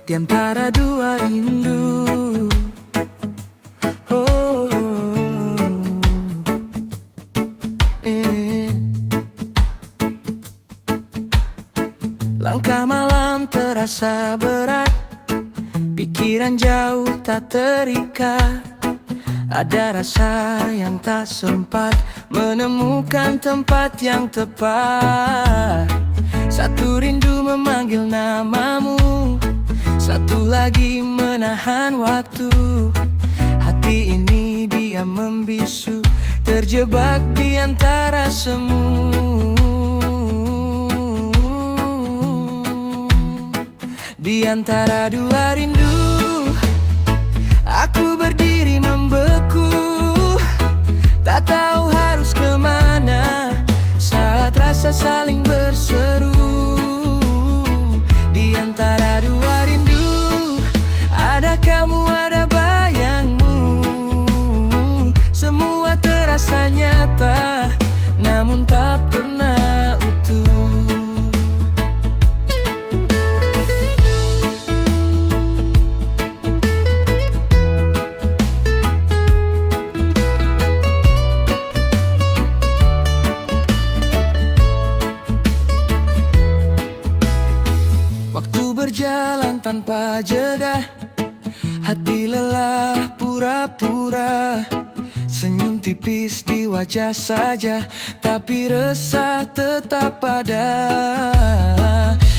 di antara dua rindu. Oh, eh. Langkah malam terasa berat, pikiran jauh tak terikat. Ada rasa yang tak sempat menemukan tempat yang tepat. Satu rindu memanggil namamu, satu lagi menahan waktu. Hati ini diam membisu, terjebak di antara semu. Di antara dua rindu, aku berdiri membeku, tak tahu harus kemana saat rasa saling berseru. Di antara dua rindu, ada kamu, ada bayangmu. Semua terasa nyata, namun tak pernah utuh. Berjalan tanpa jeda, hati lelah pura-pura. Senyum tipis di wajah saja, tapi resah tetap ada.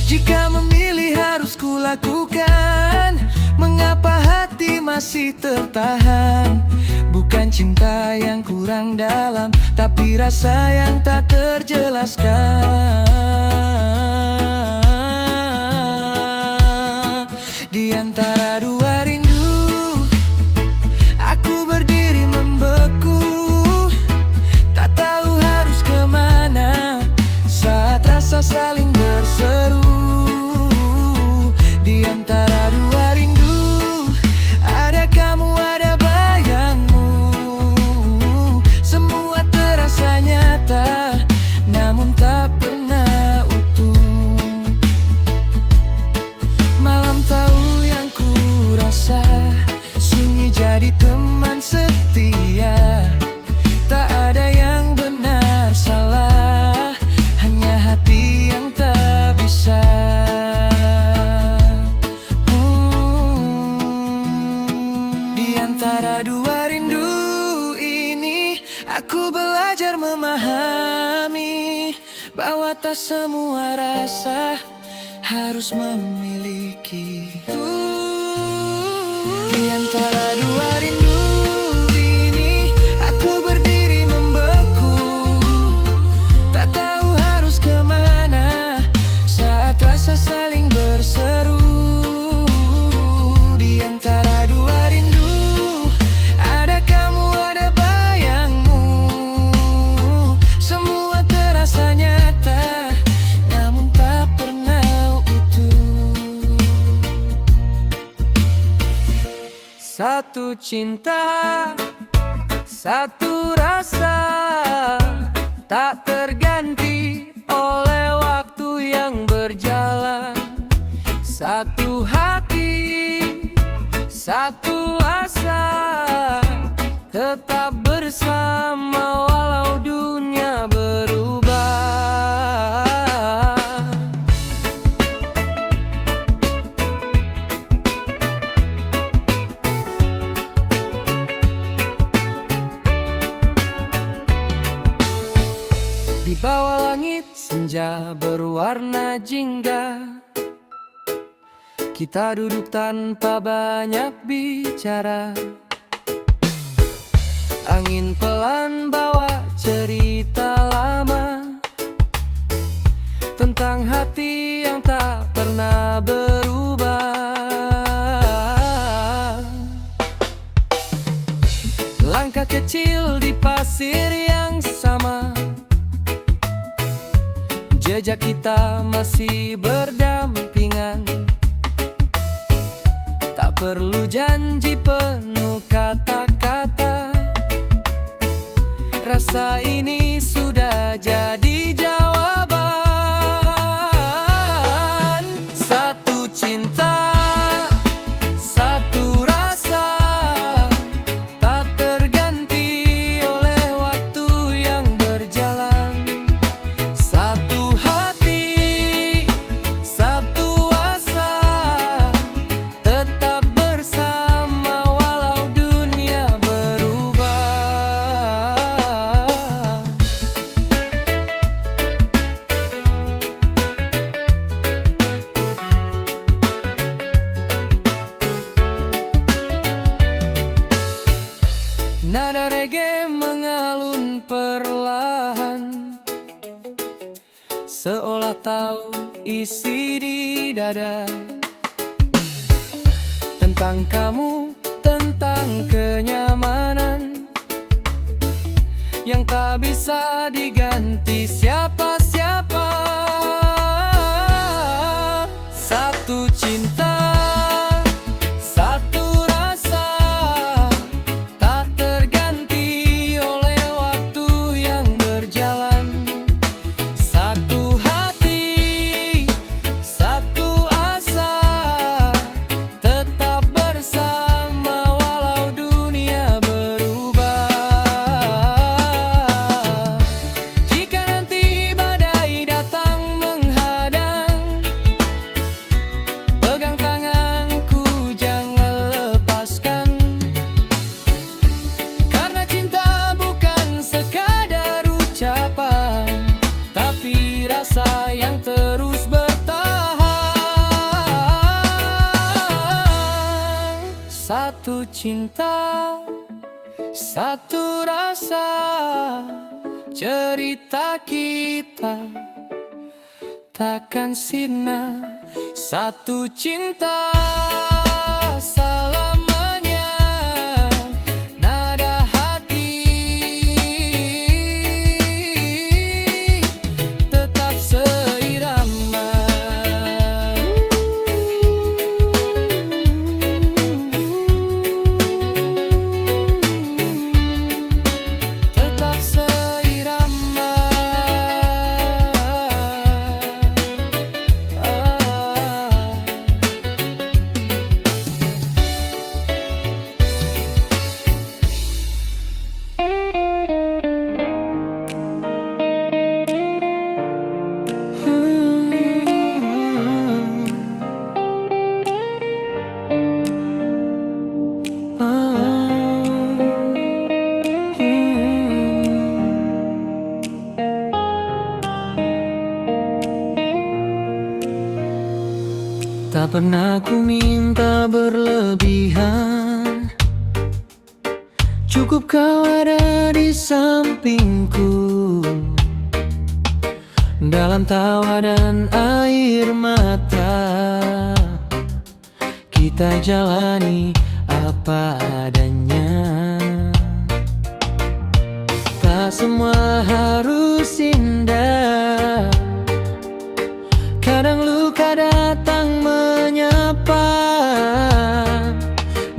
Jika memilih harus kulakukan, mengapa hati masih tertahan? Bukan cinta yang kurang dalam, tapi rasa yang tak terjelaskan. Di antara dua rindu, aku berdiri membeku, tak tahu harus kemana saat rasa saling berseru. Di antara dua rindu, ada kamu, ada bayangmu. Semua terasa nyata, namun tak pernah utuh. Malam tahu yang ku rasa, sunyi jadi teman setia. Tak ada yang benar salah, hanya hati yang tak bisa. Di antara dua rindu ini, aku belajar memahami bahwa tak semua rasa harus memiliki. Di antara dua rindu ini, aku berdiri membeku, tak tahu harus kemana saat rasa saling berseru. Di antara dua rindu, ada kamu, ada bayangmu. Semua terasa nyata, namun tak pernah utuh. Satu cinta, satu rasa, tak terganti oleh waktu yang berjalan. Satu hati, satu asa, tetap bersama walau dunia berubah. Di bawah langit senja berwarna jingga, kita duduk tanpa banyak bicara. Angin pelan bawa cerita lama tentang hati yang tak pernah berubah. Langkah kecil di pasir yang sama, jejak kita masih berdampingan. Tak perlu janji penuh kata-kata, rasa ini sudah jadi jawaban. Satu cinta, tahu isi di dada. Tentang kamu, tentang kenyamanan yang tak bisa diganti siapa-siapa. Satu cinta, satu rasa, tak terganti oleh waktu yang berjalan. Satu hati, satu asa, tetap bersama walau dunia berubah. Jika nanti badai datang menghadang, pegang tanganku, jangan lepaskan. Karena cinta bukan sekadar ucapan, tapi rasa yang terus bertahan. Satu cinta, satu rasa, cerita kita takkan sirna. Satu cinta selamanya, nada hati tetap seirama. Tetap seirama. Tak pernah ku minta berlebihan, cukup kau ada di sampingku. Dalam tawa dan air mata, kita jalani apa adanya. Tak semua harus indah, kadang luka datang menyapa.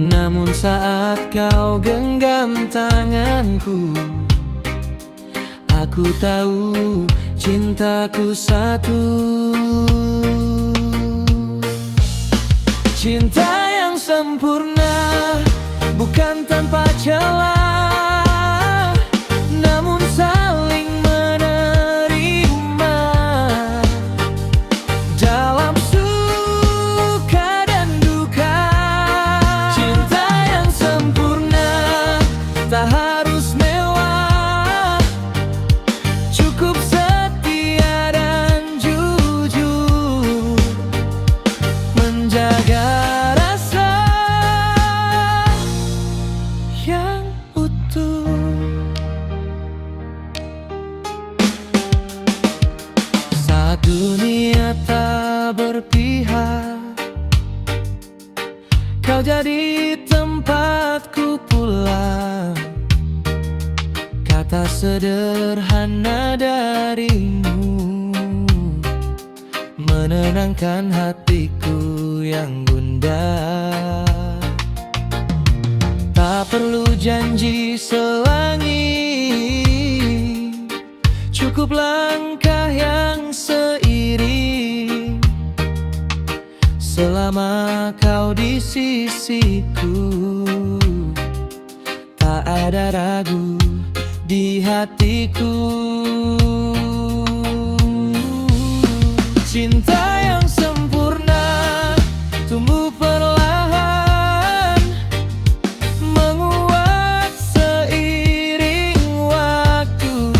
Namun saat kau genggam tanganku, aku tahu cintaku satu. Cinta yang sempurna bukan tanpa celah, namun saling menerima. Dalam suka dan duka, cinta yang sempurna tak harus mewah, cukup setia dan jujur, menjaga rasa yang utuh. Saat dunia tak berpihak, kau jadi tempatku pulang. Kata sederhana darimu menenangkan hatiku yang gundah. Tak perlu janji selangit, cukup langkah yang seiring. Selama kau di sisiku, tak ada ragu di hatiku. Cinta yang sempurna tumbuh perlahan, menguat seiring waktu.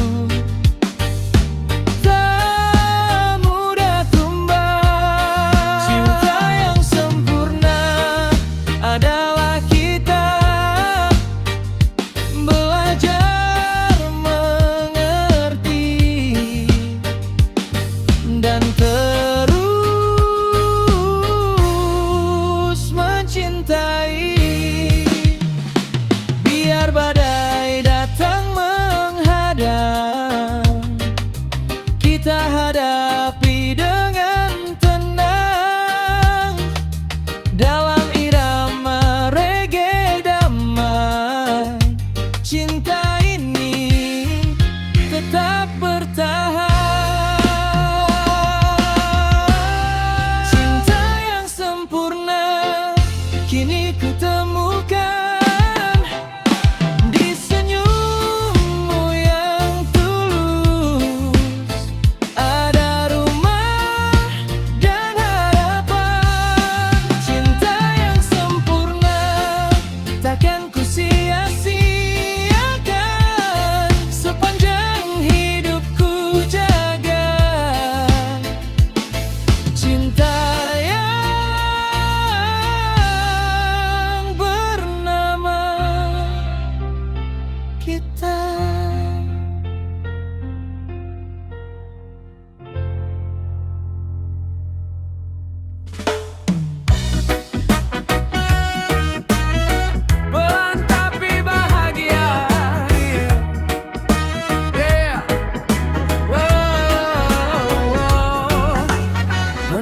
Tak mudah tumbang. Cinta yang sempurna adalah kita belajar mengerti dan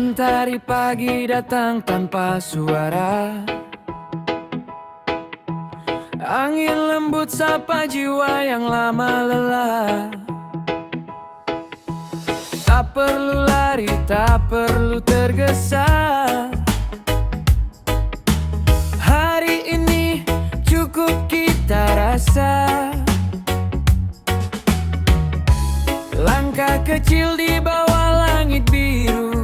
Mentari pagi datang tanpa suara, angin lembut sapa jiwa yang lama lelah. Tak perlu lari, tak perlu tergesa. Hari ini cukup kita rasa. Langkah kecil di bawah langit biru.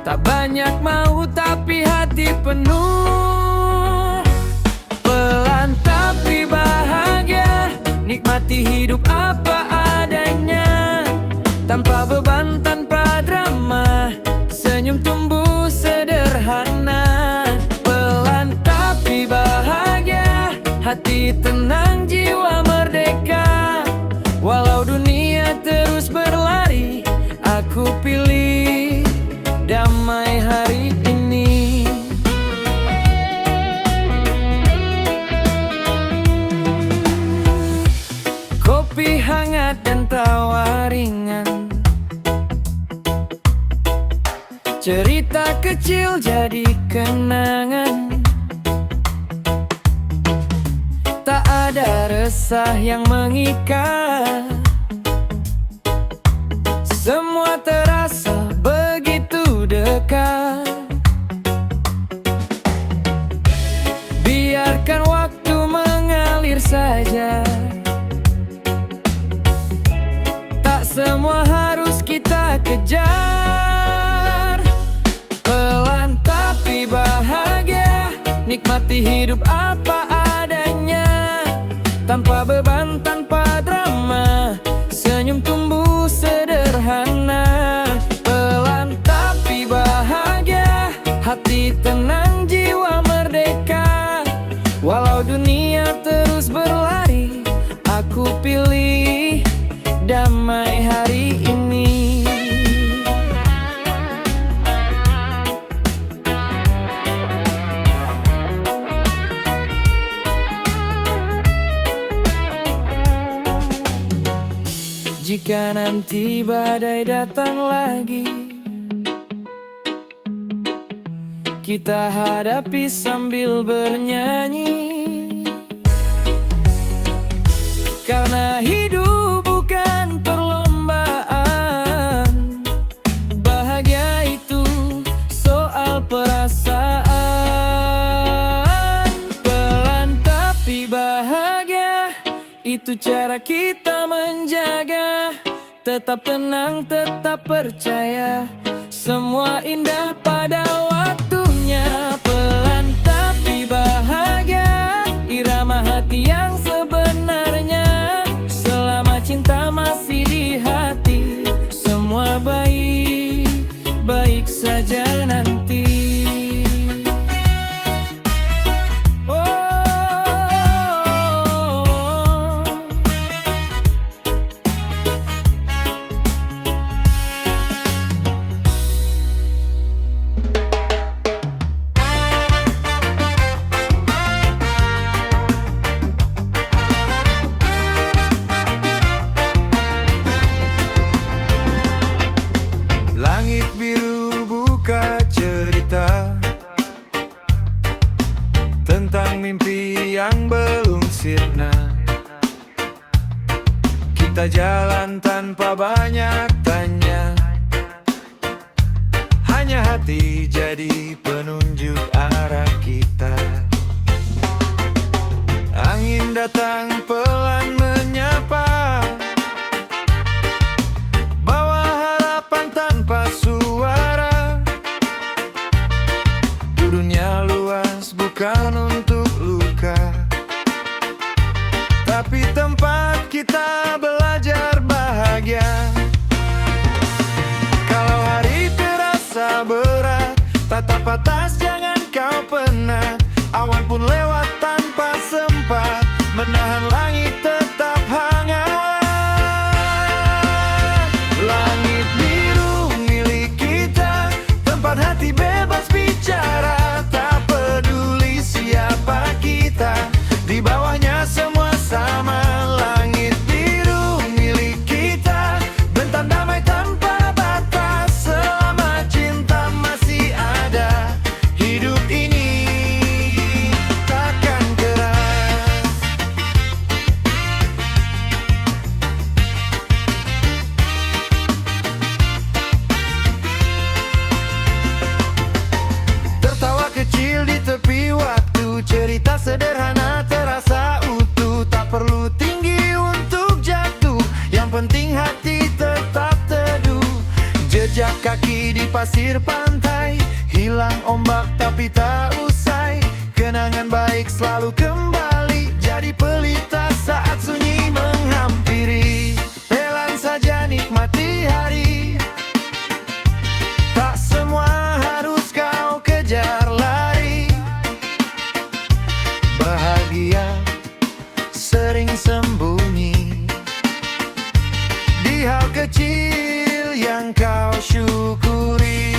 Tak banyak mau tapi hati penuh. Pelan tapi bahagia, nikmati hidup apa adanya. Tanpa beban, tanpa drama, senyum tumbuh sederhana. Pelan tapi bahagia, hati tenang, jiwa merdeka. Walau dunia terus berlari, aku pilih damai hari ini. Kopi hangat dan tawa ringan, cerita kecil jadi kenangan. Tak ada resah yang mengikat, semua terasa begitu dekat. Biarkan waktu mengalir saja, tak semua harus kita kejar. Pelan tapi bahagia, nikmati hidup apa adanya. Tanpa beban, tanpa drama, senyum tumbuh sederhana. Pelan tapi bahagia, hati tenang, jiwa merdeka. Walau dunia terus berlari, aku pilih damai hari ini. Jika nanti badai datang lagi, kita hadapi sambil bernyanyi. Karena hidup bukan perlombaan, bahagia itu soal perasaan. Pelan tapi bahagia, itu cara kita menjaga. Tetap tenang, tetap percaya, semua indah pada waktunya. Pelan tapi bahagia, irama hati yang sebenarnya. Selama cinta masih di hati, semua baik-baik saja nanti. Langit biru buka cerita tentang mimpi yang belum sirna. Kita jalan tanpa banyak tanya, hanya hati jadi penunjuk arah kita. Angin datang pelan menyapa, bawa harapan tanpa suara. Dunia luas bukan untuk luka, tapi tempat kita belajar bahagia. Kalau hari terasa berat, tatap atas jangan kau penat. Awan pun lewat tanpa sempat, menahan langit tetap Jejak kaki di pasir pantai, hilang ombak tapi tak usai. Kenangan baik selalu kembali, jadi pelita saat sunyi menghampiri. Pelan saja nikmati hari, tak semua harus kau kejar lari. Bahagia sering sembunyi di hal kecil yang kau syukuri.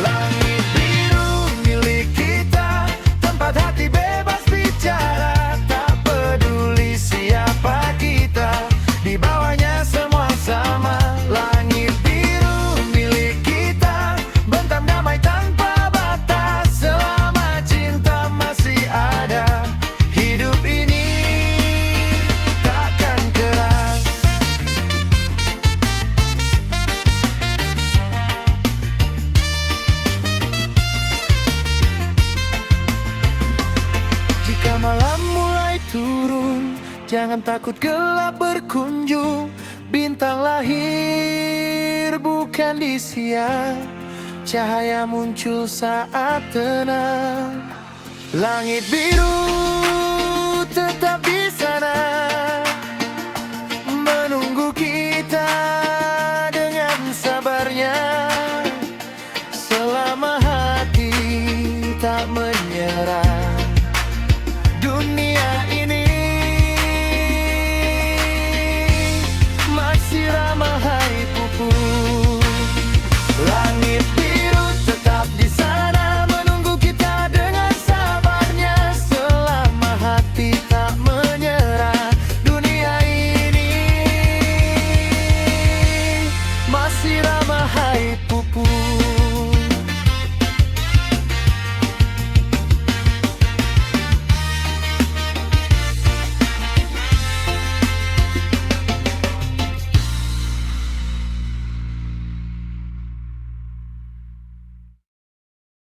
Langit biru milik kita, tempat hati bebas bicara. Tak peduli siapa kita, di bawahnya semua sama. Langit biru milik kita, bentam damai tanpa batas. Selama cinta masih ada, hidup ini takkan keras. Jika malam mulai turun, jangan takut gelap berkunjung. Bintang lahir bukan di siang, cahaya muncul saat tenang. Langit biru tetap di sana, menunggu kita dengan sabarnya. Selama hati tak menyerah, dunia ini masih ramah hari pupus. Langit biru tetap di sana, menunggu kita dengan sabarnya. Selama hati tak menyerah, dunia ini masih ramah hai